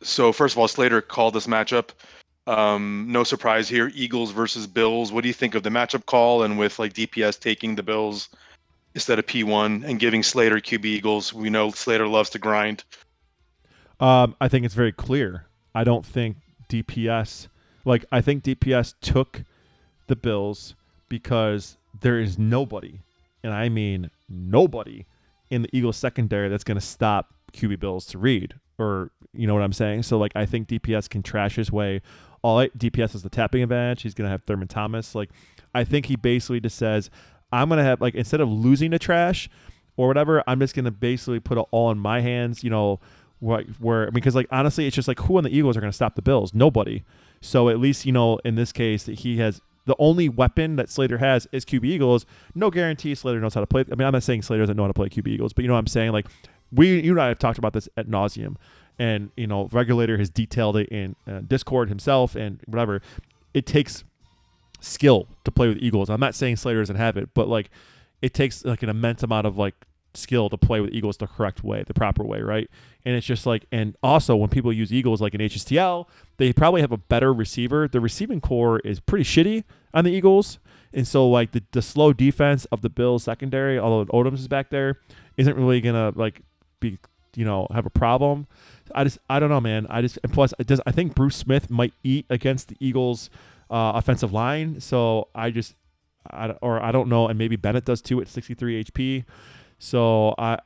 So first of all, Slater called this matchup. No surprise here. Eagles versus Bills. What do you think of the matchup call, and with like DPS taking the Bills instead of P1 and giving Slater QB Eagles? We know Slater loves to grind. I think it's very clear. I don't think DPS I think DPS took the Bills because there is nobody, and I mean nobody, in the Eagles secondary that's going to stop QB Bills to read, or you know what I'm saying. So like I think DPS can trash his way. DPS has the tapping advantage. He's going to have Thurman Thomas. Like I think he basically just says, I'm going to have, like, instead of losing to trash or whatever, I'm just going to basically put it all in my hands. You know, because like honestly, it's just like who on the Eagles are going to stop the Bills? Nobody. So at least, you know, in this case, he has the only weapon that Slater has is QB Eagles. No guarantee Slater knows how to play. I mean, I'm not saying Slater doesn't know how to play QB Eagles, but you know what I'm saying? Like you and I have talked about this ad nauseum, and you know, Regulator has detailed it in Discord himself and whatever. It takes skill to play with Eagles. I'm not saying Slater doesn't have it, but like it takes like an immense amount of like skill to play with Eagles the correct way, the proper way, right? And it's just like, and also when people use Eagles like in HSTL, they probably have a better receiver. The receiving core is pretty shitty on the Eagles, and so like the slow defense of the Bills secondary, although Odoms is back there, isn't really gonna like be, you know, have a problem. I don't know, man. And plus I think Bruce Smith might eat against the Eagles offensive line, so I don't know, and maybe Bennett does too at 63 HP. So I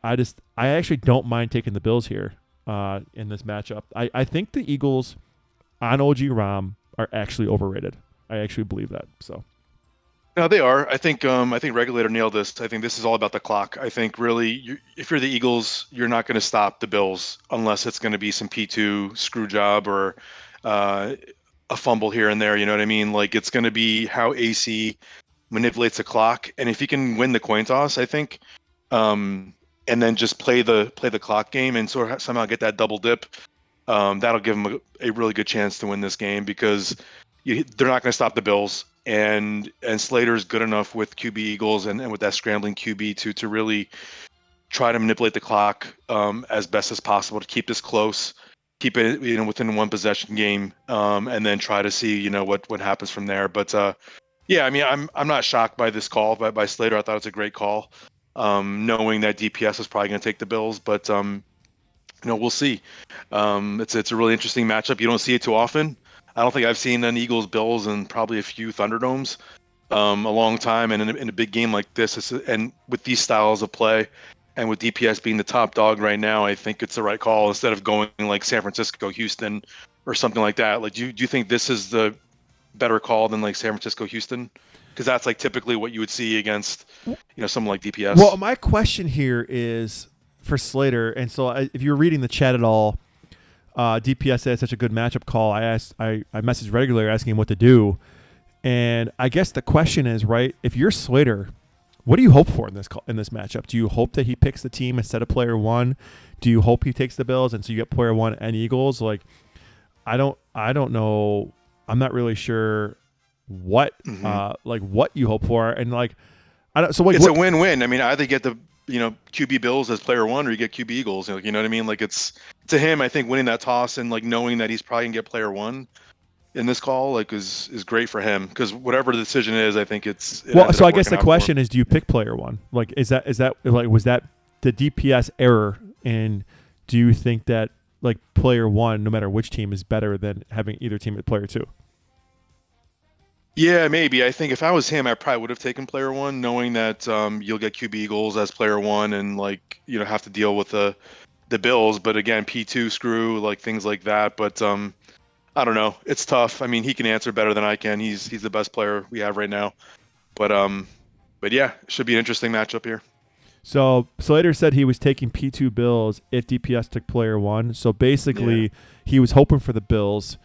actually don't mind taking the Bills here in this matchup. I think the Eagles on OG Rom are actually overrated. I actually believe that. So No, they are. I think Regulator nailed this. I think this is all about the clock. I think really, if you're the Eagles, you're not going to stop the Bills unless it's going to be some P2 screw job or a fumble here and there. You know what I mean? Like it's going to be how AC manipulates the clock, and if he can win the coin toss, I think. And then just play the clock game and sort of somehow get that double dip. That'll give them a really good chance to win this game because they're not going to stop the Bills, and Slater's good enough with QB Eagles and with that scrambling QB to really try to manipulate the clock as best as possible to keep this close, keep it within one possession game, and then try to see what happens from there. But yeah, I mean I'm not shocked by this call by Slater. I thought it was a great call. Knowing that DPS is probably going to take the Bills, but we'll see. It's a really interesting matchup. You don't see it too often. I don't think I've seen an Eagles Bills in probably a few Thunderdomes a long time, and in a big game like this, and with these styles of play, and with DPS being the top dog right now, I think it's the right call instead of going like San Francisco, Houston, or something like that. Like, do you think this is the better call than like San Francisco, Houston? Because that's like typically what you would see against, someone like DPS. Well, my question here is for Slater, and so if you're reading the chat at all, DPS had such a good matchup call. I messaged Regulator asking him what to do, and I guess the question is, right? If you're Slater, what do you hope for in this matchup? Do you hope that he picks the team instead of player one? Do you hope he takes the Bills and so you get player one and Eagles? Like, I don't know. I'm not really sure what what you hope for, and like I don't. So like, it's a win-win. I mean, either get the QB Bills as player one, or you get QB Eagles. You know what I mean? Like, it's to him, I think winning that toss and like knowing that he's probably gonna get player one in this call like is great for him, because whatever the decision is, I think so I guess the question is, do you pick player one? Like, is that like, was that the DPS error, and do you think that like player one, no matter which team, is better than having either team at player two? Yeah, maybe. I think if I was him, I probably would have taken player one, knowing that you'll get QB Eagles as player one, and like have to deal with the Bills. But again, P2 screw, like things like that. But I don't know. It's tough. I mean, he can answer better than I can. He's the best player we have right now. But yeah, it should be an interesting matchup here. So Slater said he was taking P2 Bills if DPS took player one. So basically, he was hoping for the Bills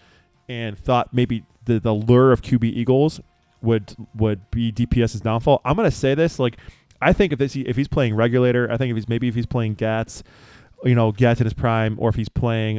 and thought maybe the lure of QB Eagles would be DPS's downfall. I'm gonna say this, like, I think if he's playing Regulator, I think if he's playing Gats, Gats in his prime, or if he's playing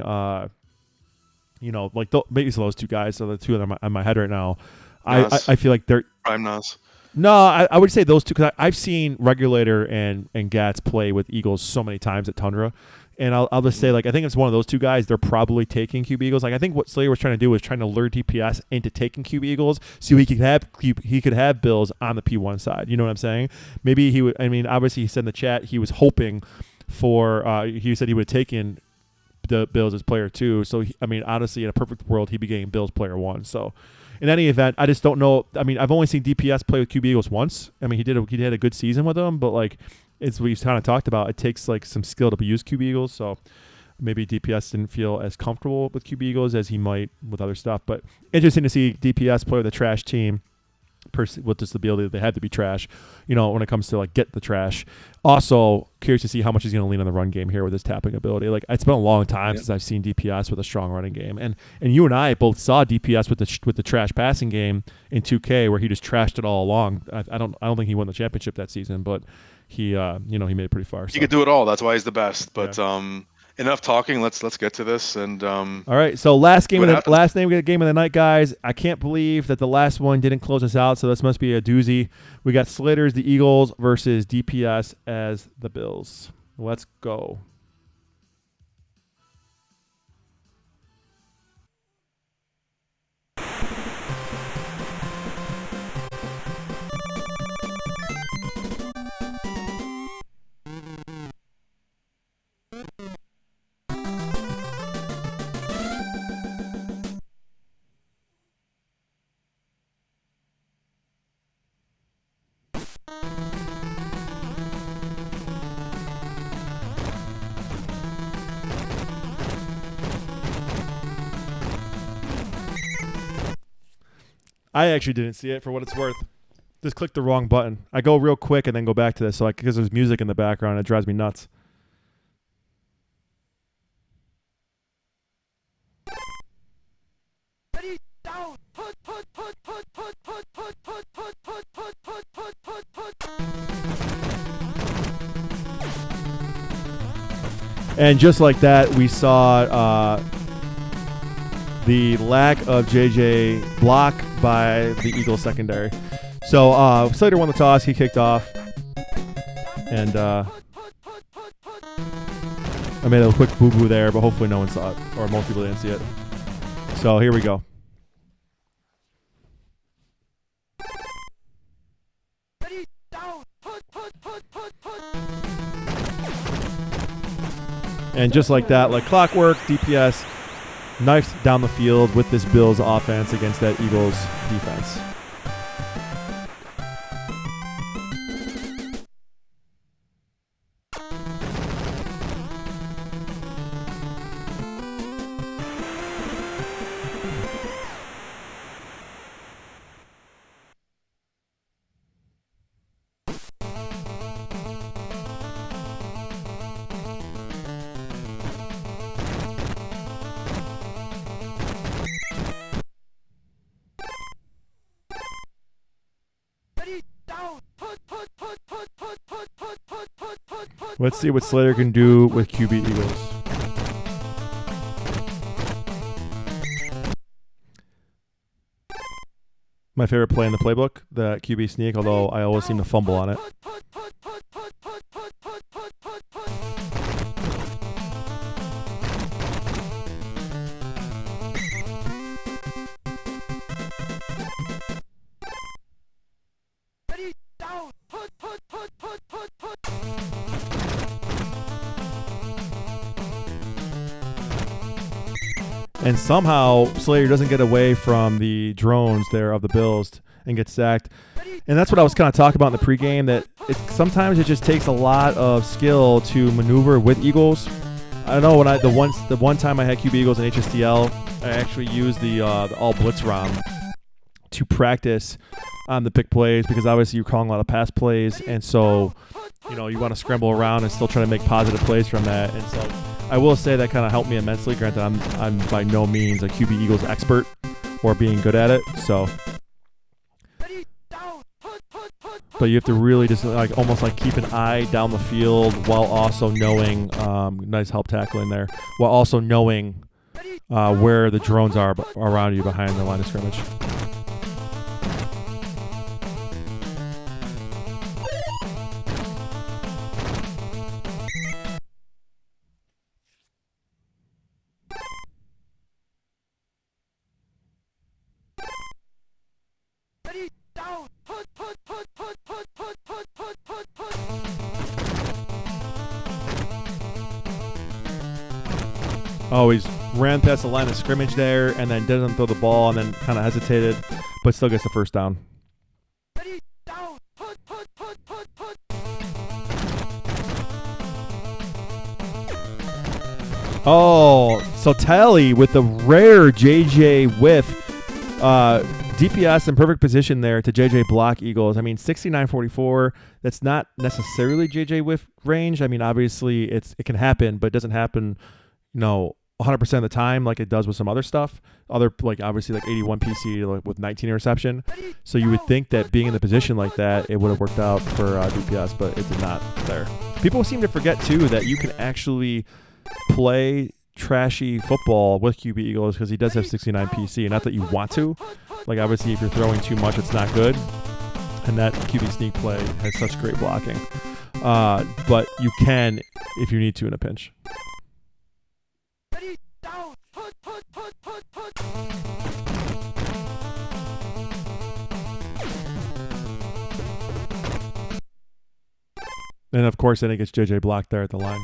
maybe it's those two guys, so the two of them on my head right now. I feel like they're prime Nas. No, I would say those two, because I've seen Regulator and Gats play with Eagles so many times at Tundra, And I'll just say, like, I think it's one of those two guys. They're probably taking QB Eagles. Like, I think what Slater was trying to do was trying to lure DPS into taking QB Eagles so he could have Bills on the P1 side. You know what I'm saying? Maybe he would. I mean, obviously he said in the chat he was hoping for. He said he would have taken the Bills as player 2. So I mean, honestly, in a perfect world, he'd be getting Bills player 1. So in any event, I just don't know. I mean, I've only seen DPS play with QB Eagles once. I mean, he had a good season with them, but like. It's what we've kind of talked about. It takes like some skill to use QB Eagles, so maybe DPS didn't feel as comfortable with QB Eagles as he might with other stuff. But interesting to see DPS play with a trash team with just the ability that they had to be trash, when it comes to like get the trash. Also, curious to see how much he's going to lean on the run game here with his tapping ability. Like, it's been a long time since I've seen DPS with a strong running game, and you and I both saw DPS with the trash passing game in 2K where he just trashed it all along. I don't think he won the championship that season, but he he made it pretty far. So. He could do it all. That's why he's the best. But enough talking. Let's get to this. And all right. So last game of the night, guys. I can't believe that the last one didn't close us out. So this must be a doozy. We got Slater's the Eagles versus DPS as the Bills. Let's go. I actually didn't see it for what it's worth. Just clicked the wrong button. I go real quick and then go back to this, because there's music in the background. It drives me nuts. And just like that, we saw the lack of JJ block by the Eagles secondary. So Slater won the toss. He kicked off. And I made a quick boo-boo there, but hopefully no one saw it, or most people didn't see it. So here we go. And just like that, like clockwork, DPS knifed down the field with this Bills offense against that Eagles defense. Let's see what Slater can do with QB Eagles. My favorite play in the playbook, the QB sneak, although I always seem to fumble on it. And somehow Slater doesn't get away from the drones there of the Bills and get sacked. And that's what I was kind of talking about in the pregame, that sometimes it just takes a lot of skill to maneuver with Eagles. I don't know, when the one time I had QB Eagles in HSTL, I actually used the all blitz ROM to practice on the pick plays, because obviously you're calling a lot of pass plays, and so you want to scramble around and still try to make positive plays from that. And so I will say that kind of helped me immensely. Granted, I'm by no means a QB Eagles expert or being good at it, so. But you have to really just almost keep an eye down the field while also knowing, nice help tackling there, while also knowing where the drones are around you behind the line of scrimmage. Oh, he's ran past the line of scrimmage there and then doesn't throw the ball and then kind of hesitated, but still gets the first down. Oh, so Tally with the rare JJ whiff. DPS in perfect position there to JJ block Eagles. I mean, 69-44, that's not necessarily JJ whiff range. I mean, obviously it can happen, but it doesn't happen, 100% of the time like it does with some other stuff. Like obviously like 81 PC with 19 interception. So you would think that being in the position like that, it would have worked out for DPS, but it did not there. People seem to forget too that you can actually play trashy football with QB Eagles because he does have 69 PC. Not that you want to. Like obviously if you're throwing too much, it's not good. And that QB sneak play has such great blocking. But you can if you need to in a pinch. And of course, then it gets JJ blocked there at the line.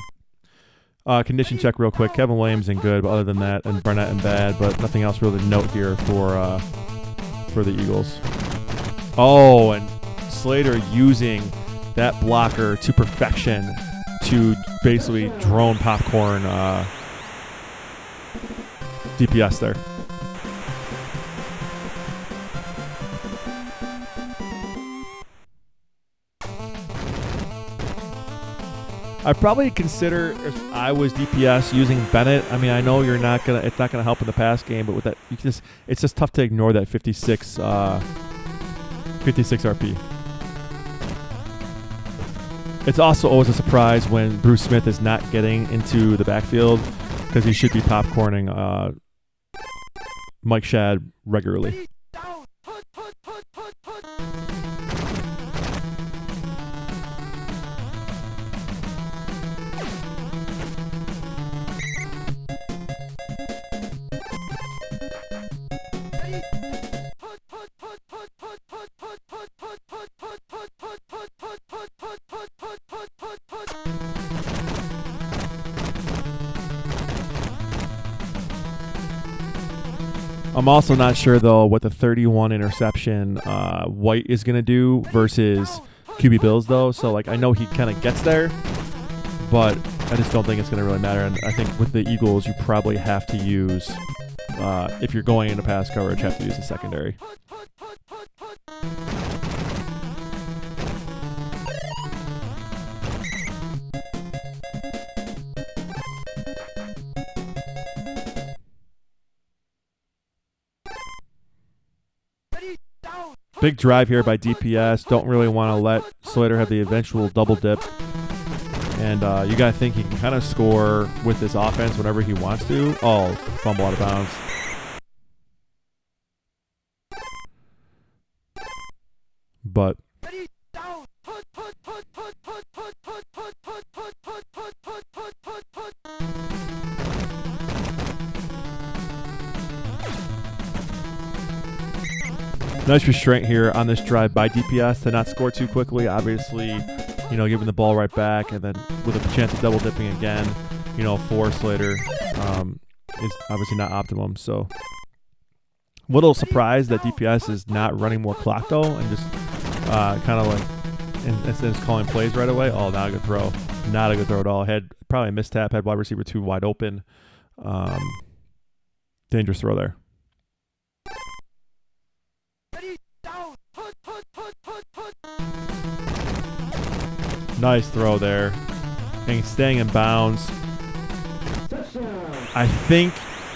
Condition check real quick. Kevin Williams in good, but other than that, and Barnett in bad, but nothing else really to note here for the Eagles. Oh, and Slater using that blocker to perfection to basically drone popcorn DPS there. I'd probably consider if I was DPS using Bennett. I mean, I know it's not gonna help in the pass game, but with that, it's just tough to ignore that 56 RP. It's also always a surprise when Bruce Smith is not getting into the backfield because he should be popcorning Mike Shad regularly. I'm also not sure, though, what the 31 interception White is going to do versus QB Bills, though. So, I know he kind of gets there, but I just don't think it's going to really matter. And I think with the Eagles, you probably have to use, if you're going into pass coverage, have to use the secondary. Big drive here by DPS. Don't really want to let Slater have the eventual double dip. And you got to think he can kind of score with this offense whenever he wants to. Oh, fumble out of bounds. But nice restraint here on this drive by DPS to not score too quickly. Obviously, giving the ball right back, and then with a chance of double dipping again, for Slater is obviously not optimum. So, a little surprised that DPS is not running more clock though, and just kind of instead of calling plays right away. Oh, not a good throw. Not a good throw at all. Had probably a mistap. Had wide receiver 2 wide open. Dangerous throw there. Nice throw there. And staying in bounds. I think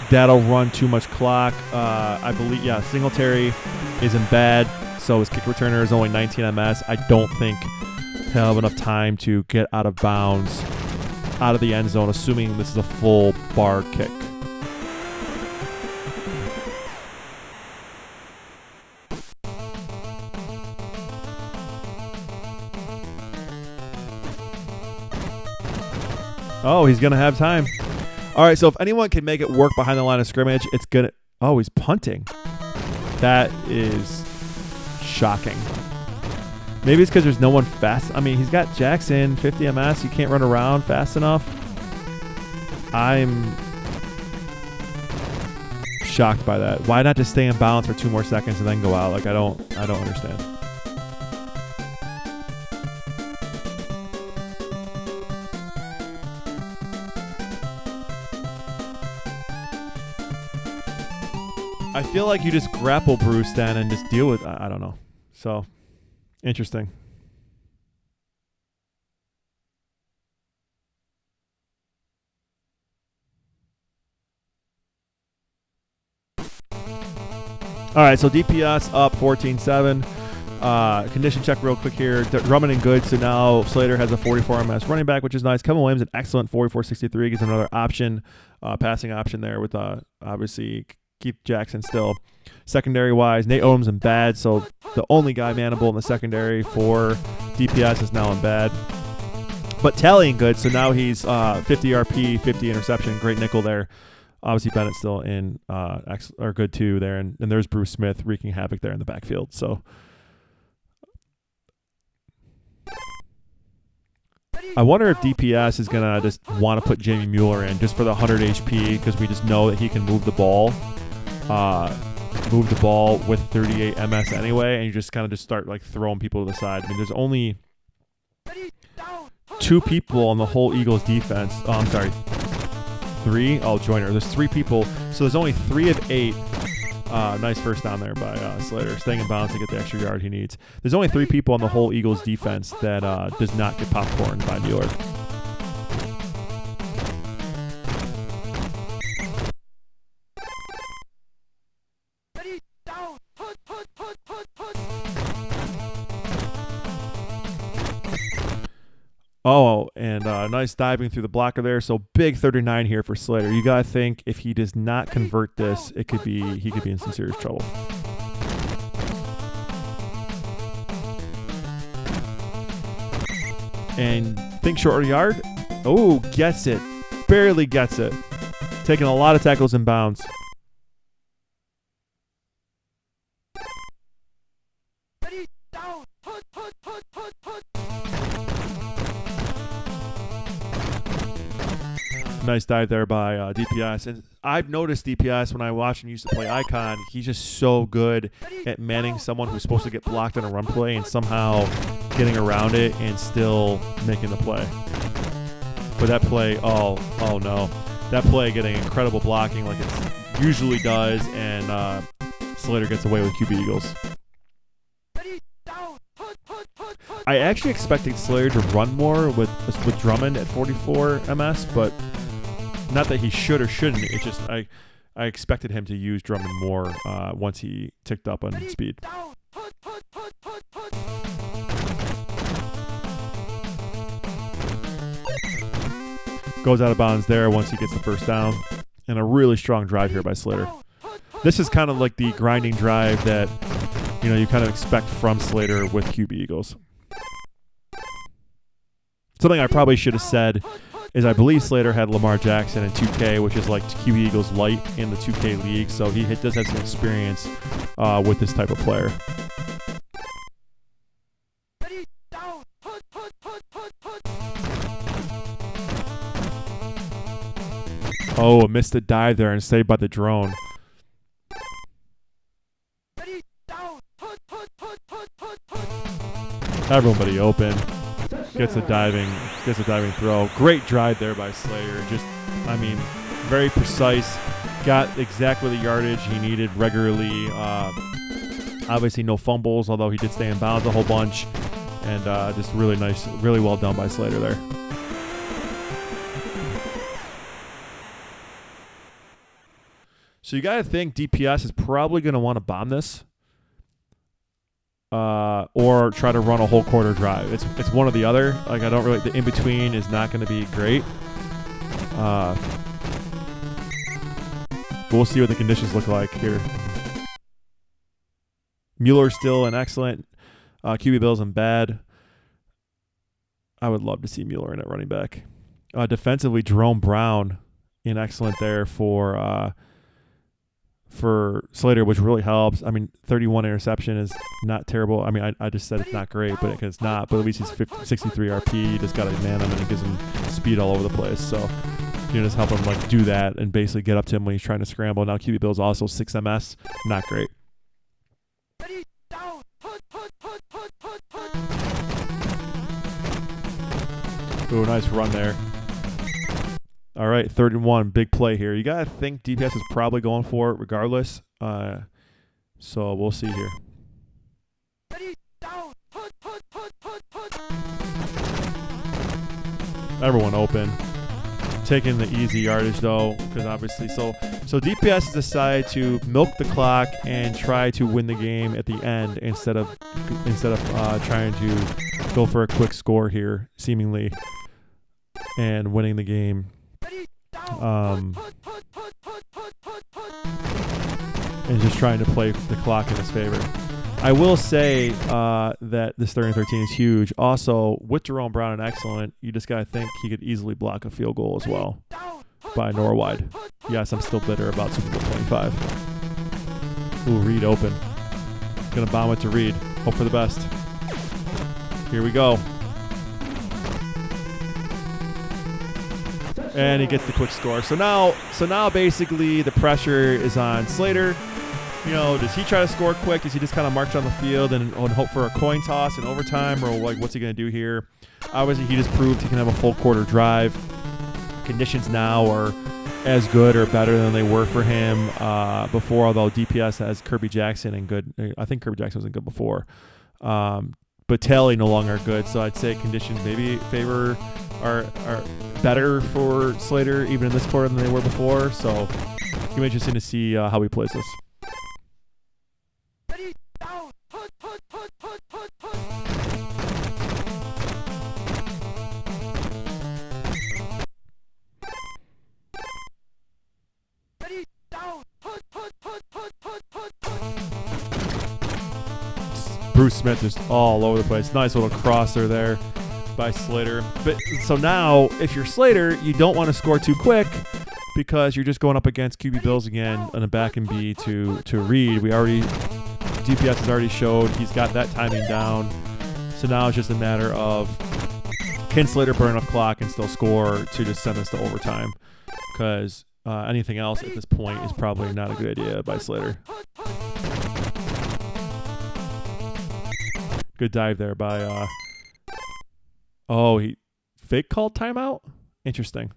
that'll run too much clock. I believe, Singletary is in bad, so his kick returner is only 19 MS. I don't think he'll have enough time to get out of bounds, out of the end zone, assuming this is a full bar kick. Oh, he's going to have time. All right, so if anyone can make it work behind the line of scrimmage, it's going to... Oh, he's punting. That is shocking. Maybe it's because there's no one fast. I mean, he's got Jackson, 50 MS. You can't run around fast enough. I'm shocked by that. Why not just stay in bounds for 2 more seconds and then go out? Like I don't understand. I feel like you just grapple Bruce then and just deal with. I don't know. So interesting. All right, so DPS up 14-7. Condition check real quick here. Drummond and good, so now Slater has a 44 MS running back, which is nice. Kevin Williams, an excellent 44-63, gives him another option, passing option there with obviously Keith Jackson still. Secondary-wise, Nate Odom's in bad, so the only guy manable in the secondary for DPS is now in bad. But tallying good, so now he's 50 RP, 50 interception, great nickel there. Obviously, Bennett still in are good too there, and there's Bruce Smith wreaking havoc there in the backfield. So I wonder if DPS is gonna just want to put Jamie Mueller in just for the 100 HP because we just know that he can move the ball with 38 MS anyway, and you just kind of just start like throwing people to the side. I mean, there's only 2 people on the whole Eagles defense. Oh, I'm sorry. 3? Oh, Joyner. There's 3 people. So there's only 3 of 8. Nice first down there by Slater. Staying in bounds to get the extra yard he needs. There's only 3 people on the whole Eagles defense that does not get popcorn by Mueller. Oh, and nice diving through the blocker there. So big 39 here for Slater. You gotta think if he does not convert this, he could be in some serious trouble. And think short yard. Oh, gets it. Barely gets it. Taking a lot of tackles in bounds. Nice dive there by DPS. And I've noticed DPS when I watch him used to play Icon, he's just so good at manning someone who's supposed to get blocked in a run play and somehow getting around it and still making the play. But that play, oh no. That play getting incredible blocking like it usually does, and Slater gets away with QB Eagles. I actually expected Slater to run more with Drummond at 44 MS, but not that he should or shouldn't. It's just I expected him to use Drummond more once he ticked up on speed. Goes out of bounds there once he gets the first down. And a really strong drive here by Slater. This is kind of like the grinding drive that you kind of expect from Slater with QB Eagles. Something I probably should have said is I believe Slater had Lamar Jackson in 2K, which is like QB Eagles light in the 2K league, so he does have some experience with this type of player. Oh, missed a dive there and saved by the drone. Everybody open. Gets a diving throw. Great drive there by Slater. Just, very precise. Got exactly the yardage he needed regularly. Obviously no fumbles, although he did stay in bounds a whole bunch. And just really nice, really well done by Slater there. So you got to think DPS is probably going to want to bomb this. Or try to run a whole quarter drive. It's one or the other. Like I don't really. The in between is not going to be great. We'll see what the conditions look like here. Mueller's still an excellent. QB Bill's in bad. I would love to see Mueller in at running back. Defensively, Jerome Brown in excellent there for Slater, which really helps. 31 interception is not terrible. I just said it's not great, but it's not. But at least he's 63 RP. He just got to man him, and it gives him speed all over the place. So You can just help him like do that and basically get up to him when he's trying to scramble. Now QB Bill's also 6 MS. Not great. Ooh, nice run there. All right, 3rd and 1. Big play here. You got to think DPS is probably going for it regardless. So we'll see here. Everyone open. Taking the easy yardage though, because obviously, so DPS decide to milk the clock and try to win the game at the end instead of trying to go for a quick score here, seemingly, and winning the game. And just trying to play the clock in his favor. I will say that this 3rd and 13 is huge. Also, with Jerome Brown and excellent, you just got to think he could easily block a field goal as well by Norwide. Yes, I'm still bitter about Super Bowl 25. Ooh, Reed open. Going to bomb it to Reed. Hope for the best. Here we go. And he gets the quick score. So now basically the pressure is on Slater. You know, does he try to score quick? Does he just kind of march on the field and hope for a coin toss in overtime? Or like, what's he going to do here? Obviously, he just proved he can have a full quarter drive. Conditions now are as good or better than they were for him before, although DPS has Kirby Jackson and good. I think Kirby Jackson wasn't good before. But Tally no longer good. So I'd say conditions maybe favor are better for Slater even in this quarter than they were before. So it'll be interesting to see how he plays this. Bruce Smith is all over the place. Nice little crosser there by Slater. But so now, if you're Slater, you don't want to score too quick because you're just going up against QB Bills again on a back and B to Reed. DPS has already showed he's got that timing down. So now it's just a matter of can Slater burn up clock and still score to just send us to overtime? Because anything else at this point is probably not a good idea by Slater. Good dive there by he fake called timeout? Interesting.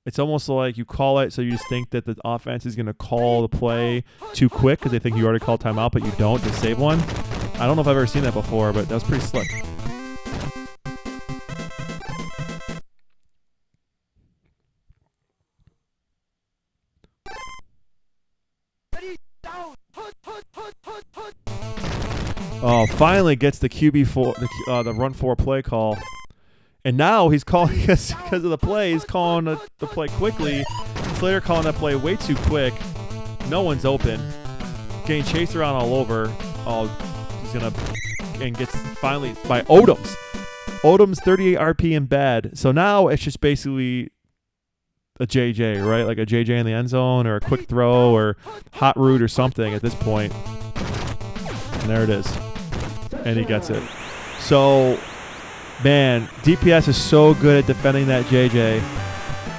It's almost like you call it so you just think that the offense is going to call the play too quick because they think you already called timeout, but you don't to save one. I don't know if I've ever seen that before, but that was pretty slick. Oh, finally gets the QB4, the run 4 play call. And now he's calling, because of the play, he's calling the play quickly. Slater calling that play way too quick. No one's open. Getting chased around all over. Oh, he's going to, and gets finally by Odoms. Odoms 38 RP in bad. So now it's just basically a JJ, right? Like a JJ in the end zone or a quick throw or hot route or something at this point. And there it is. And he gets it. So, man, DPS is so good at defending that JJ,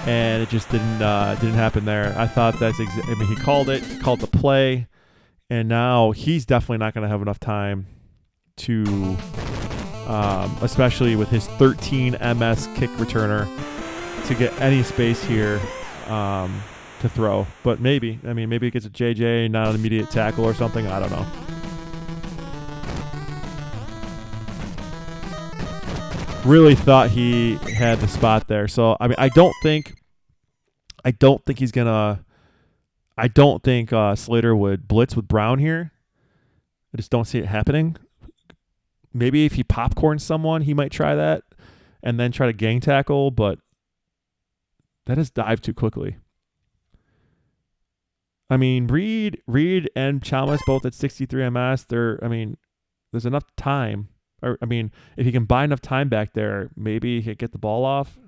and it just didn't happen there. I thought he called it, called the play, and now he's definitely not going to have enough time to, especially with his 13 MS kick returner, to get any space here to throw. But maybe it gets a JJ, not an immediate tackle or something. I don't know. Really thought he had the spot there. So I don't think he's gonna. I don't think Slater would blitz with Brown here. I just don't see it happening. Maybe if he popcorns someone, he might try that, and then try to gang tackle. But that is dive too quickly. I mean, Reed and Chalmers both at 63 MS. There's enough time. Or, if he can buy enough time back there, maybe he could get the ball off.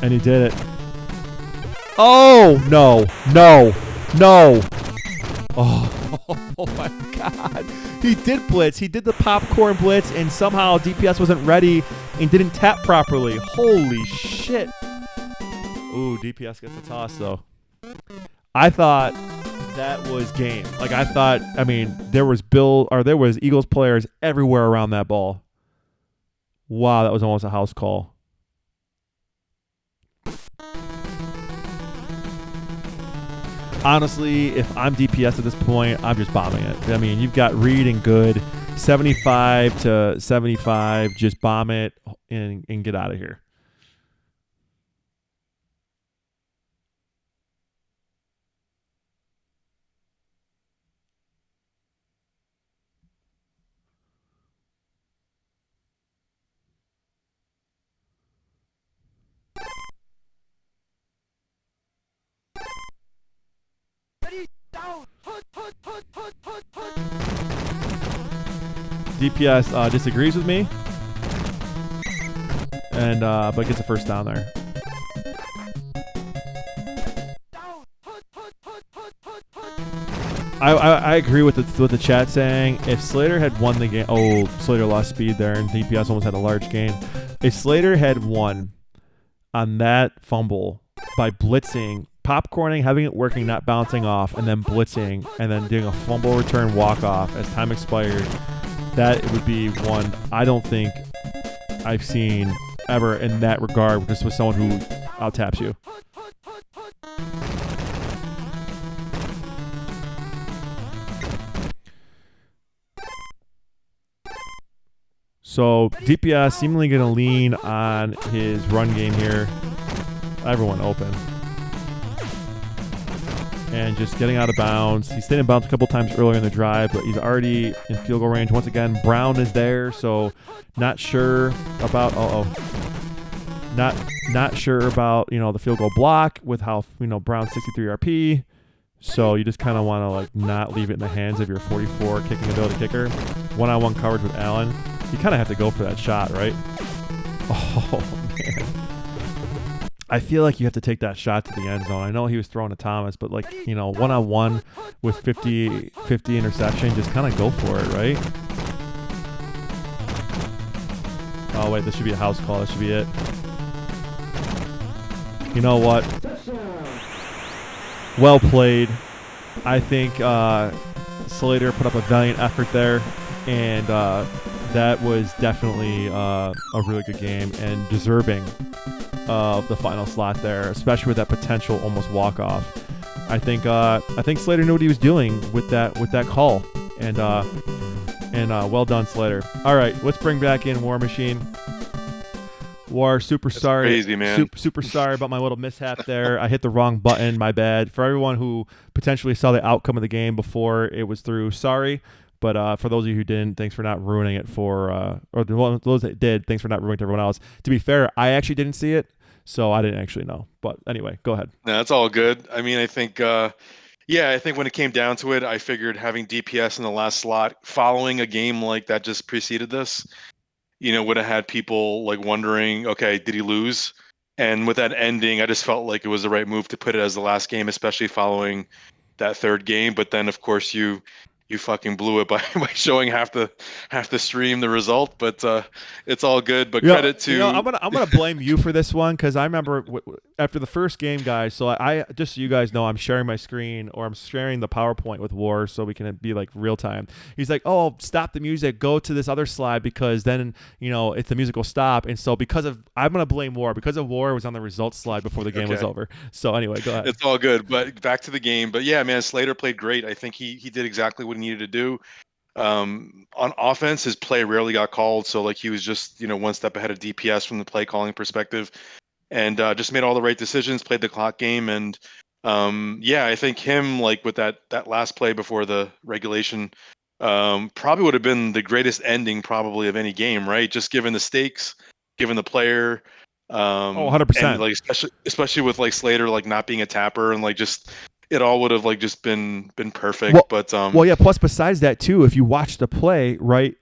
And he did it. Oh, no, no, no. Oh, oh my God. He did blitz. He did the popcorn blitz, and somehow DPS wasn't ready and didn't tap properly. Holy shit. Ooh, DPS gets a toss, though. I thought that was game. Like, I mean, there was Eagles players everywhere around that ball. Wow, that was almost a house call. Honestly, if I'm DPS at this point, I'm just bombing it. I mean, you've got Reed and Good, 75 to 75. Just bomb it and get out of here. DPS disagrees with me, and but gets a first down there. I agree with the chat saying if Slater had won the game. Oh, Slater lost speed there, and DPS almost had a large gain. If Slater had won on that fumble by blitzing, popcorning, having it working, not bouncing off, and then blitzing, and then doing a fumble return walk off as time expired, that would be one I don't think I've seen ever in that regard, just with someone who out taps you. So DPS seemingly going to lean on his run game here. Everyone open. And just getting out of bounds. He stayed in bounds a couple times earlier in the drive, but he's already in field goal range. Once again, Brown is there, so not sure about not sure about, the field goal block with how, Brown's 63 RP. So you just kind of want to not leave it in the hands of your 44 kicking ability kicker. One-on-one coverage with Allen. You kind of have to go for that shot, right? Oh, man. I feel like you have to take that shot to the end zone. I know he was throwing to Thomas, but one-on-one with 50 interception, just kind of go for it, right? Oh, wait, this should be a house call. This should be it. You know what? Well played. I think Slater put up a valiant effort there, and that was definitely a really good game and deserving of the final slot there, especially with that potential almost walk-off. I think Slater knew what he was doing with that call, and well done, Slater. All right, let's bring back in War Machine. War, super That's sorry. crazy, man. Super sorry about my little mishap there. I hit the wrong button. My bad. For everyone who potentially saw the outcome of the game before it was through, sorry. But for those of you who didn't, thanks for not ruining it for, or those that did, thanks for not ruining it to everyone else. To be fair, I actually didn't see it, so I didn't actually know. But anyway, go ahead. No, that's all good. I mean, I think when it came down to it, I figured having DPS in the last slot following a game like that just preceded this, would have had people wondering, okay, did he lose? And with that ending, I just felt like it was the right move to put it as the last game, especially following that third game. But then, of course, you fucking blew it by showing half the stream the result, but it's all good. But credit to I'm gonna blame you for this one, because I remember after the first game, guys. So I just so you guys know, I'm sharing my screen, or I'm sharing the PowerPoint with War, so we can be real time. He's like, "Oh, stop the music, go to this other slide, because then if the music will stop." And so I'm gonna blame War, because of War was on the results slide before the game was over. So anyway, go ahead. It's all good. But back to the game. But yeah, man, Slater played great. I think he did exactly what he needed to do. On offense, his play rarely got called, so he was just one step ahead of DPS from the play calling perspective, and just made all the right decisions, played the clock game, and I think him with that last play before the regulation probably would have been the greatest ending probably of any game, right? Just given the stakes, given the player, 100%, and especially with Slater not being a tapper, and just it all would have just been perfect. Well, but plus besides that too, if you watch the play, right,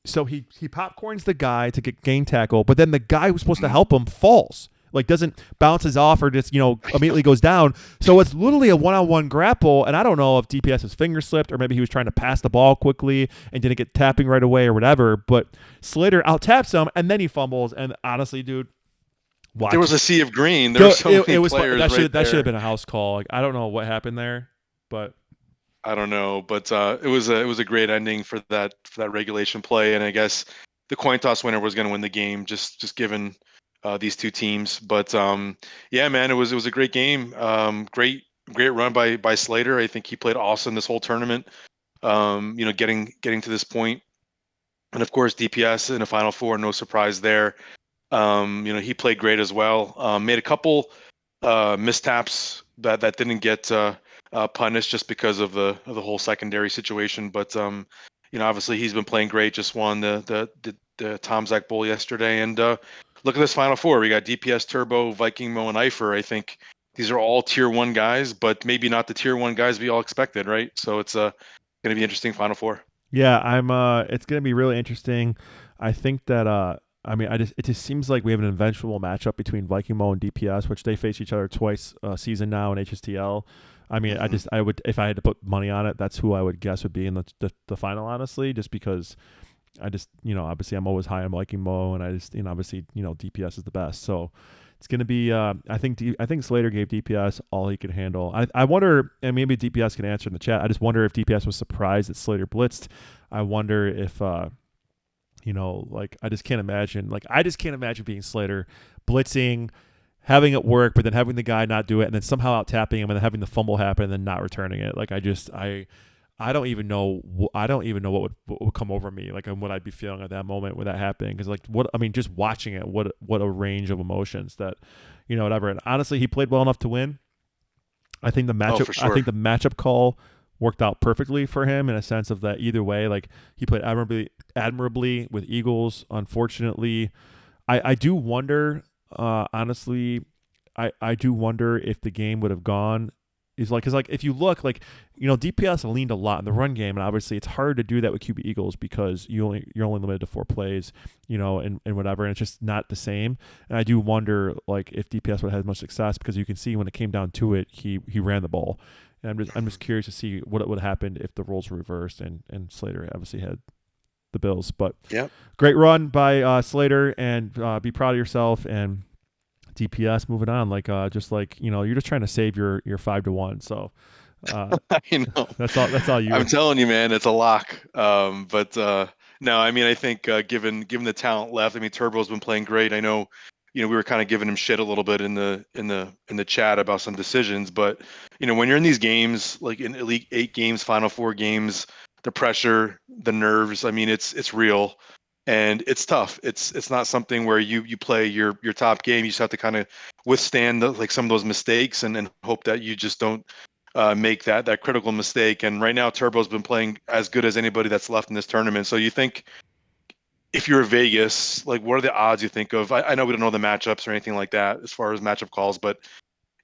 so he popcorns the guy to gain tackle, but then the guy who's supposed to help him falls. Like doesn't bounces off or just immediately goes down. So it's literally a one-on-one grapple, and I don't know if DPS's finger slipped or maybe he was trying to pass the ball quickly and didn't get tapping right away or whatever. But Slater out taps him and then he fumbles. And honestly, dude, There watch was a sea of green. There were go. so It many was players that right should have there. been a house call. Like I don't know what happened there, but I don't know, but it was a great ending for that regulation play, and I guess the coin toss winner was going to win the game, just given these two teams. But yeah, man, it was a great game. Great run by Slater. I think he played awesome this whole tournament. Getting to this point, and of course DPS in the final four, no surprise there. He played great as well. Made a couple mistaps that didn't get punished just because of the whole secondary situation. But obviously he's been playing great. Just won the Tom Zach Bowl yesterday, and look at this Final Four. We got DPS, Turbo, Viking, Mo, and Ifer. I think these are all tier one guys, but maybe not the tier one guys we all expected, right? So it's going to be interesting Final Four. yeah, I'm. It's gonna be really interesting. I think that. I mean, it just seems like we have an eventual matchup between Viking Mo and DPS, which they face each other twice a season now in HSTL. I mean, Hmm. I would if I had to put money on it, that's who I would guess would be in the final, honestly, just because I just obviously I'm always high on Viking Mo, and I just obviously DPS is the best, so it's gonna be. I think Slater gave DPS all he could handle. I wonder, and maybe DPS can answer in the chat. I just wonder if DPS was surprised that Slater blitzed. I wonder if like I just can't imagine being Slater, blitzing, having it work, but then having the guy not do it, and then somehow out tapping him, and then having the fumble happen, and then not returning it. Like I don't even know. I don't even know what would come over me, like, and what I'd be feeling at that moment when that happened. Because, like, what I mean, just watching it, what a range of emotions that, whatever. And honestly, he played well enough to win. I think the Oh, matchup. for I sure. think the matchup call worked out perfectly for him in a sense of that either way, like he played admirably with Eagles. Unfortunately, I do wonder, honestly, I do wonder if the game would have gone. Is like, because like if you look like DPS leaned a lot in the run game, and obviously it's hard to do that with QB Eagles because you're only limited to 4 plays, and whatever, and it's just not the same. And I do wonder like if DPS would have had much success because you can see when it came down to it, he ran the ball, and I'm just curious to see what would have happened if the roles were reversed and Slater obviously had the Bills. But Yeah. great run by Slater, and be proud of yourself. And DPS moving on, like just like you're just trying to save your 5-1. So I know. that's all I'm you. telling you, man, it's a lock. But no, I mean, I think given the talent left, I mean, Turbo's been playing great. I know, we were kind of giving him shit a little bit in the chat about some decisions, but when you're in these games, like in Elite Eight games, Final Four games, the pressure, the nerves, I mean, it's real. And it's tough. It's not something where you play your top game. You just have to kind of withstand like some of those mistakes and hope that you just don't make that critical mistake. And right now, Turbo's been playing as good as anybody that's left in this tournament. So you think if you're Vegas, like what are the odds you think of? I know we don't know the matchups or anything like that as far as matchup calls, but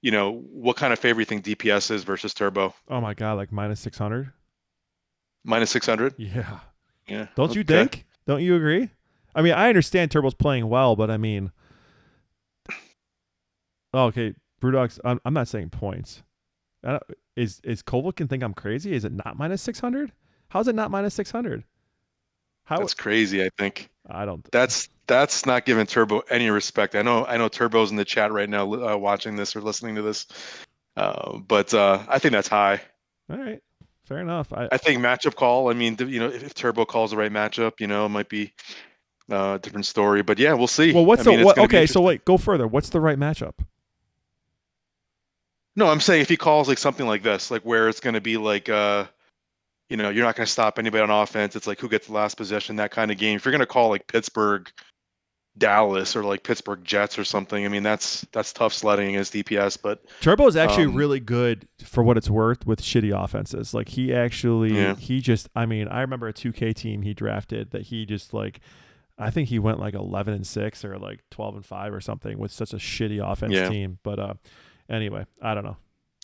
what kind of favor you think DPS is versus Turbo? Oh my god, like -600. Minus 600? Yeah, Yeah. don't you Okay. think? Don't you agree? I mean, I understand Turbo's playing well, but I mean, oh, okay, Brewdog's. I'm not saying points. Is Koval can think I'm crazy? Is it not -600? How's it not -600? How That's crazy, I think. I don't. That's not giving Turbo any respect. I know Turbo's in the chat right now watching this or listening to this. But I think that's high. All right, fair enough. I think matchup call. I mean, if Turbo calls the right matchup, it might be a different story. But yeah, we'll see. Well, what's I the mean, it's what? going to be Okay, so interesting. wait, go further. What's the right matchup? No, I'm saying if he calls like something like this, like where it's going to be like, you're not going to stop anybody on offense. It's like who gets the last possession, that kind of game. If you're going to call like Pittsburgh, Dallas, or like Pittsburgh Jets or something, I mean, that's tough sledding against DPS. But Turbo is actually um, really good for what it's worth with shitty offenses. Like yeah, he just, I mean, I remember a 2K team he drafted that he just like, I think he went like 11-6 or like 12-5 or something with such a shitty offense yeah. team. But anyway, I don't know.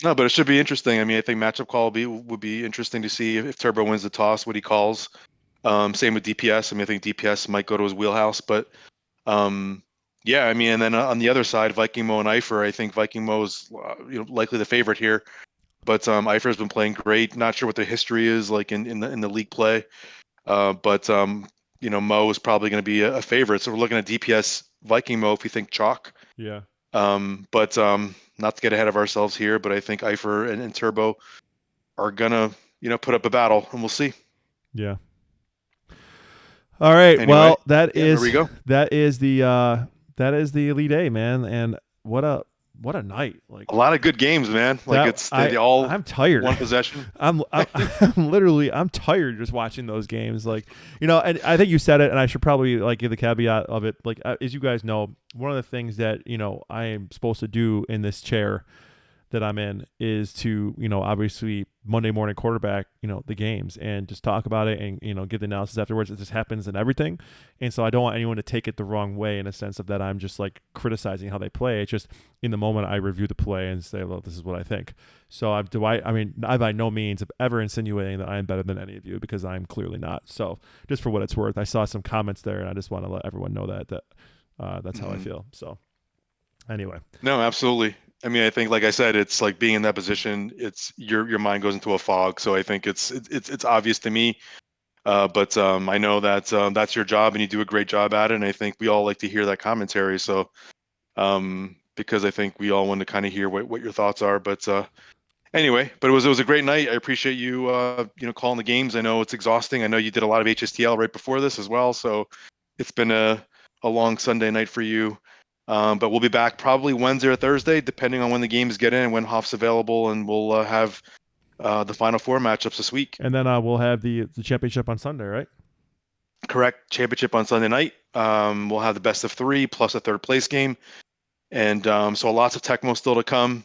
No, but it should be interesting. I mean, I think matchup call would be interesting to see if Turbo wins the toss, what he calls. Same with DPS. I mean, I think DPS might go to his wheelhouse, but um, Yeah, I mean, and then on the other side, Viking Mo and Eifer, I think Viking Mo is likely the favorite here, but Eifer's been playing great. Not sure what the history is like in the league play, but Mo is probably going to be a favorite. So we're looking at DPS Viking Mo if you think chalk. Yeah. But not to get ahead of ourselves here, but I think Eifer and Turbo are gonna put up a battle, and we'll see. Yeah. All right. Anyway, Well, that yeah, there is we go. that is the uh that is the Elite Eight, man. And what a night. Like A lot of good games, man. Like that it's they all I'm tired. one possession. I'm literally just watching those games. Like, and I think you said it, and I should probably like give the caveat of it. Like, as you guys know, one of the things that I am supposed to do in this chair that I'm in is to, obviously Monday morning quarterback, the games and just talk about it and, give the analysis afterwards. It just happens in everything. And so I don't want anyone to take it the wrong way in a sense of that I'm just like criticizing how they play. It's just in the moment I review the play and say, well, this is what I think. So I by no means ever insinuating that I am better than any of you because I'm clearly not. So just for what it's worth, I saw some comments there and I just want to let everyone know that that's how I feel. So anyway. No, absolutely. I mean, I think, like I said, it's like being in that position. It's your mind goes into a fog. So I think it's obvious to me. But I know that that's your job, and you do a great job at it. And I think we all like to hear that commentary. So because I think we all want to kind of hear what your thoughts are. But anyway, but it was a great night. I appreciate you calling the games. I know it's exhausting. I know you did a lot of HSTL right before this as well. So it's been a long Sunday night for you. But we'll be back probably Wednesday or Thursday, depending on when the games get in and when Hoff's available, and we'll have the Final Four matchups this week. And then we'll have the championship on Sunday, right? Correct. Championship on Sunday night. We'll have the best of three plus a third place game, and so lots of Tecmo still to come,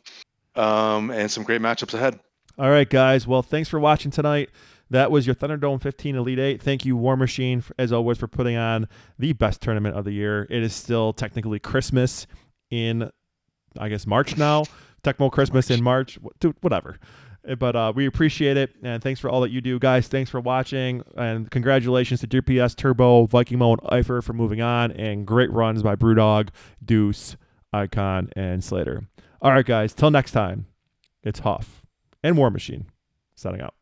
and some great matchups ahead. All right, guys. Well, thanks for watching tonight. That was your Thunderdome 15 Elite 8. Thank you, War Machine, as always, for putting on the best tournament of the year. It is still technically Christmas in, I guess, March now. Tecmo Christmas in March. Dude, whatever. But we appreciate it, and thanks for all that you do. Guys, thanks for watching, and congratulations to DPS, Turbo, Viking Mo, and Eifer for moving on, and great runs by Brewdog, Deuce, Icon, and Slater. All right, guys, till next time, it's Huff and War Machine signing out.